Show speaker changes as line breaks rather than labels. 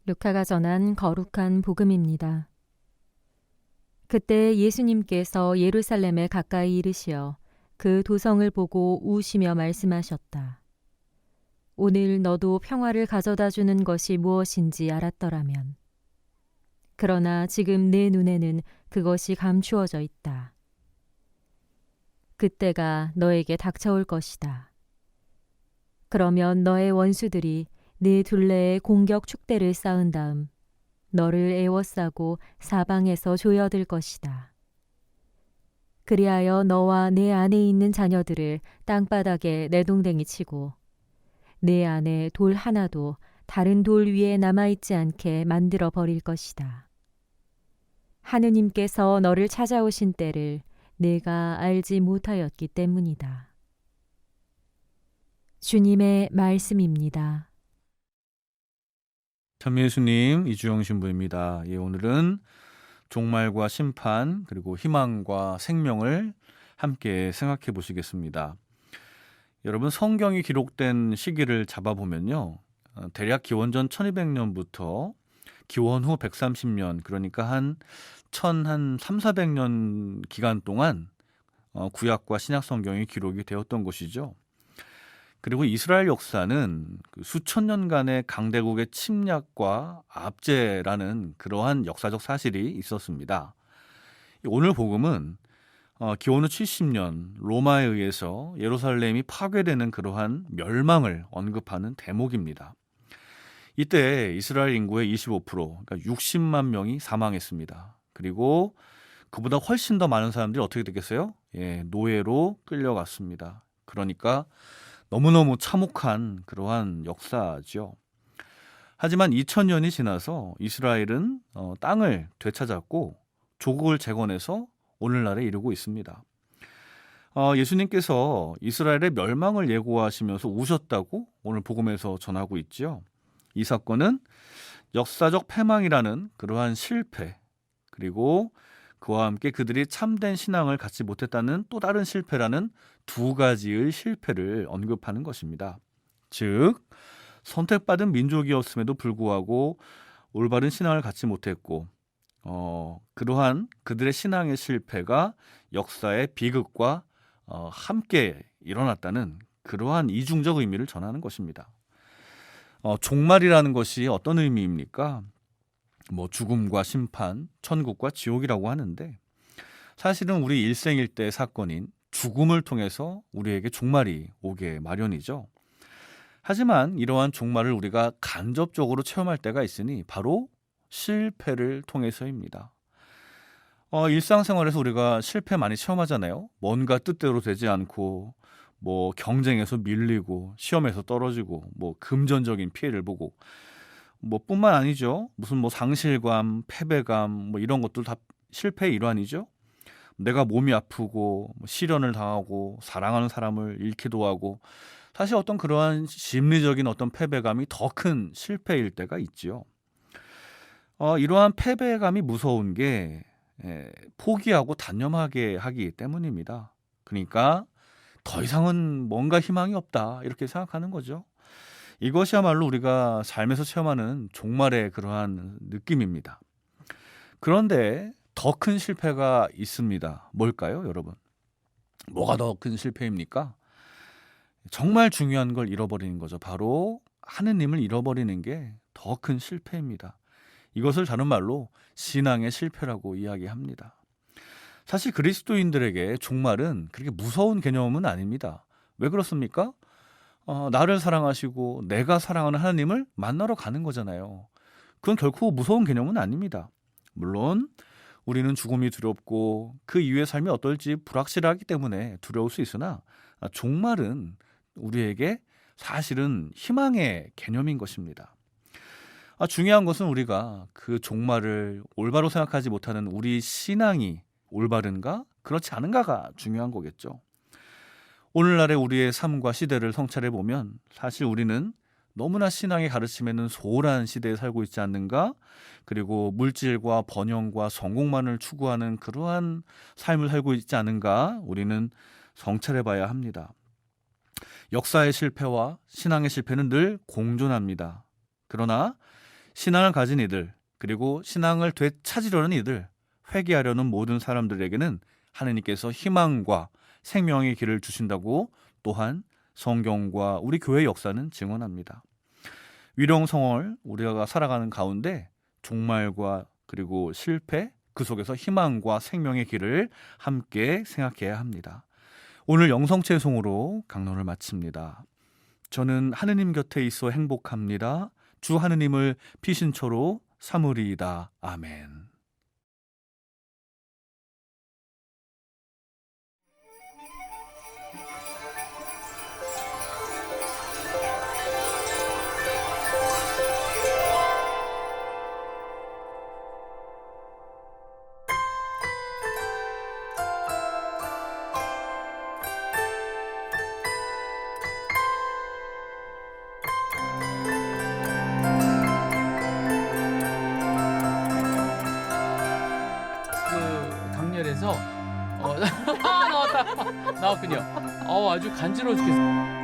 루카가 전한 거룩한 복음입니다. 그때 예수님께서 예루살렘에 가까이 이르시어 그 도성을 보고 우시며 말씀하셨다. 오늘 너도 평화를 가져다 주는 것이 무엇인지 알았더라면. 그러나 지금 내 눈에는 그것이 감추어져 있다. 그때가 너에게 닥쳐올 것이다. 그러면 너의 원수들이 네 둘레에 공격 축대를 쌓은 다음 너를 애워싸고 사방에서 조여들 것이다. 그리하여 너와 내 안에 있는 자녀들을 땅바닥에 내동댕이 치고 내 안에 돌 하나도 다른 돌 위에 남아있지 않게 만들어 버릴 것이다. 하느님께서 너를 찾아오신 때를 내가 알지 못하였기 때문이다. 주님의 말씀입니다.
참 예수님, 이주영 신부입니다. 오늘은 종말과 심판 그리고 희망과 생명을 함께 생각해 보시겠습니다. 여러분, 성경이 기록된 시기를 잡아보면요, 대략 기원전 1200년부터 기원 후 130년, 그러니까 한 300~400년 기간 동안 구약과 신약 성경이 기록이 되었던 것이죠. 그리고 이스라엘 역사는 수천 년간의 강대국의 침략과 압제라는 그러한 역사적 사실이 있었습니다. 오늘 복음은 기원 후 70년 로마에 의해서 예루살렘이 파괴되는 그러한 멸망을 언급하는 대목입니다. 이때 이스라엘 인구의 25%, 그러니까 60만 명이 사망했습니다. 그리고 그보다 훨씬 더 많은 사람들이 어떻게 됐겠어요? 노예로 끌려갔습니다. 그러니까 너무너무 참혹한 그러한 역사죠. 하지만 2000년이 지나서 이스라엘은 땅을 되찾았고 조국을 재건해서 오늘날에 이르고 있습니다. 예수님께서 이스라엘의 멸망을 예고하시면서 우셨다고 오늘 복음에서 전하고 있죠. 이 사건은 역사적 패망이라는 그러한 실패, 그리고 그와 함께 그들이 참된 신앙을 갖지 못했다는 또 다른 실패라는 두 가지의 실패를 언급하는 것입니다. 즉, 선택받은 민족이었음에도 불구하고 올바른 신앙을 갖지 못했고, 그러한 그들의 신앙의 실패가 역사의 비극과 함께 일어났다는 그러한 이중적 의미를 전하는 것입니다. 종말이라는 것이 어떤 의미입니까? 죽음과 심판, 천국과 지옥이라고 하는데, 사실은 우리 일생일대의 사건인 죽음을 통해서 우리에게 종말이 오게 마련이죠. 하지만 이러한 종말을 우리가 간접적으로 체험할 때가 있으니 바로 실패를 통해서입니다. 일상생활에서 우리가 실패 많이 체험하잖아요. 뭔가 뜻대로 되지 않고, 경쟁에서 밀리고, 시험에서 떨어지고, 금전적인 피해를 보고, 뿐만 아니죠. 무슨 상실감, 패배감, 이런 것들 다 실패의 일환이죠. 내가 몸이 아프고, 시련을 당하고, 사랑하는 사람을 잃기도 하고, 사실 어떤 그러한 심리적인 어떤 패배감이 더 큰 실패일 때가 있지요. 이러한 패배감이 무서운 게 포기하고 단념하게 하기 때문입니다. 그러니까 더 이상은 뭔가 희망이 없다, 이렇게 생각하는 거죠. 이것이야말로 우리가 삶에서 체험하는 종말의 그러한 느낌입니다. 그런데 더 큰 실패가 있습니다. 뭘까요, 여러분? 뭐가 더 큰 실패입니까? 정말 중요한 걸 잃어버리는 거죠. 바로 하느님을 잃어버리는 게 더 큰 실패입니다. 이것을 다른 말로 신앙의 실패라고 이야기합니다. 사실 그리스도인들에게 종말은 그렇게 무서운 개념은 아닙니다. 왜 그렇습니까? 나를 사랑하시고 내가 사랑하는 하나님을 만나러 가는 거잖아요. 그건 결코 무서운 개념은 아닙니다. 물론 우리는 죽음이 두렵고 그 이후의 삶이 어떨지 불확실하기 때문에 두려울 수 있으나 종말은 우리에게 사실은 희망의 개념인 것입니다. 중요한 것은 우리가 그 종말을 올바로 생각하지 못하는 우리 신앙이 올바른가 그렇지 않은가가 중요한 거겠죠. 오늘날의 우리의 삶과 시대를 성찰해 보면 사실 우리는 너무나 신앙의 가르침에는 소홀한 시대에 살고 있지 않는가? 그리고 물질과 번영과 성공만을 추구하는 그러한 삶을 살고 있지 않은가? 우리는 성찰해 봐야 합니다. 역사의 실패와 신앙의 실패는 늘 공존합니다. 그러나 신앙을 가진 이들, 그리고 신앙을 되찾으려는 이들, 회개하려는 모든 사람들에게는 하느님께서 희망과 생명의 길을 주신다고 또한 성경과 우리 교회 역사는 증언합니다. 위령성월 우리가 살아가는 가운데 종말과 그리고 실패, 그 속에서 희망과 생명의 길을 함께 생각해야 합니다. 오늘 영성채송으로 강론을 마칩니다. 저는 하느님 곁에 있어 행복합니다. 주 하느님을 피신처로 삼으리이다. 아멘.
그 강렬해서 나왔다 나왔군요. 아주 간지러워 죽겠어.